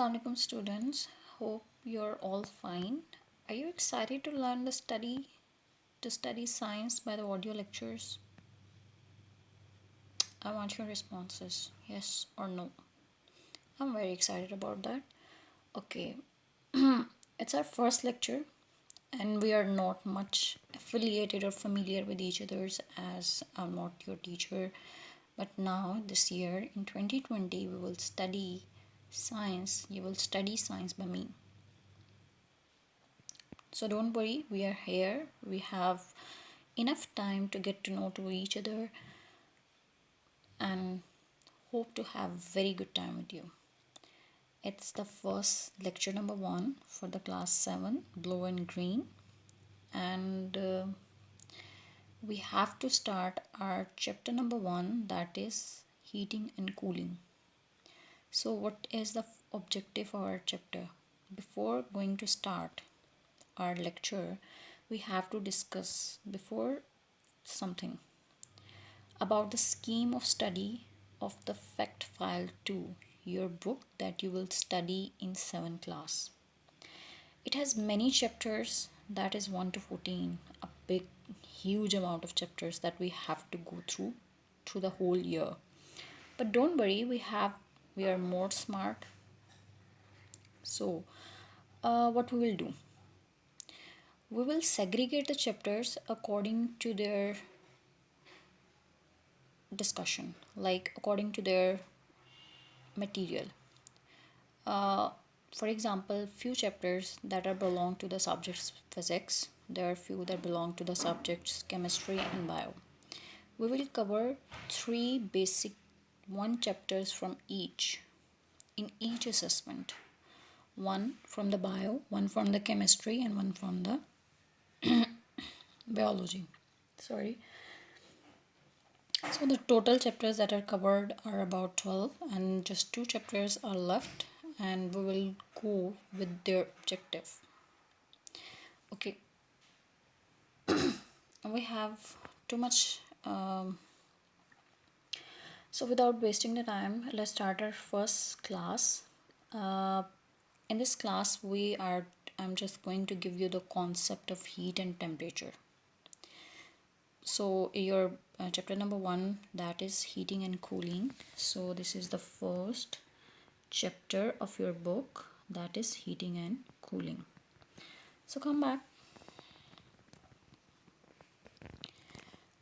Assalamualaikum students, hope you're all fine. Are you excited to learn to study science by the audio lectures? I want your responses, yes or no. I'm very excited about that. Okay, it's our first lecture and we are not much affiliated or familiar with each other's as I'm not your teacher. But now this year in 2020 we will study science. You will study science by me. So don't worry, we are here. We have enough time to get to know to each other and hope to have very good time with you. It's the first lecture number 1 for the class 7, blue and green, and we have to start our chapter number 1, that is heating and cooling. So what is the objective of our chapter? Before going to start our lecture, we have to discuss before something about the scheme of study of the fact file 2, your book that you will study in 7th class. It has many chapters, that is 1 to 14, a big huge amount of chapters that we have to go through the whole year. But don't worry, we are more smart. So what we will do, we will segregate the chapters according to their discussion, like according to their material. For example, few chapters that are belong to the subjects physics, there are few that belong to the subjects chemistry and bio. We will cover 3 basic 1 chapters from each in each assessment. 1 from the bio, 1 from the chemistry, and 1 from the biology. Sorry. So the total chapters that are covered are about 12 and just 2 chapters are left, and we will go with their objective. Okay. We have too much so without wasting the time, let's start our first class. In this class I'm just going to give you the concept of heat and temperature. So your chapter number 1, that is heating and cooling. So this is the first chapter of your book, that is heating and cooling. So come back.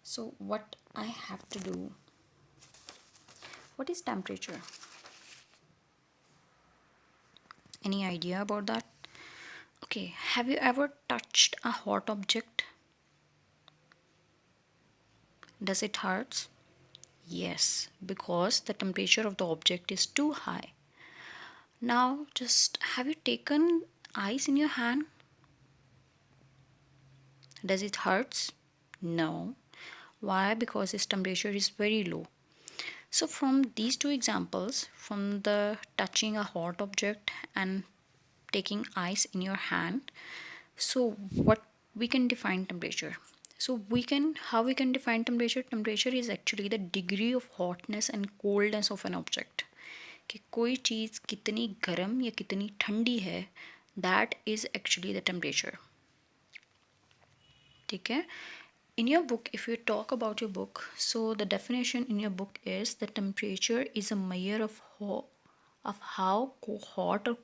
So what I have to do, what is temperature? Any idea about that? Okay, have you ever touched a hot object? Does it hurt? Yes, because the temperature of the object is too high. Now just have you taken ice in your hand? Does it hurt? No. Why? Because its temperature is very low. So from these 2 examples, from the touching a hot object and taking ice in your hand, so what we can define temperature. So how we can define temperature? Temperature is actually the degree of hotness and coldness of an object. कि कोई चीज़ कितनी गर्म या कितनी ठंडी है, that is actually the temperature. ठीक है? In your book, if you talk about your book, so the definition in your book is the temperature is a measure of how hot or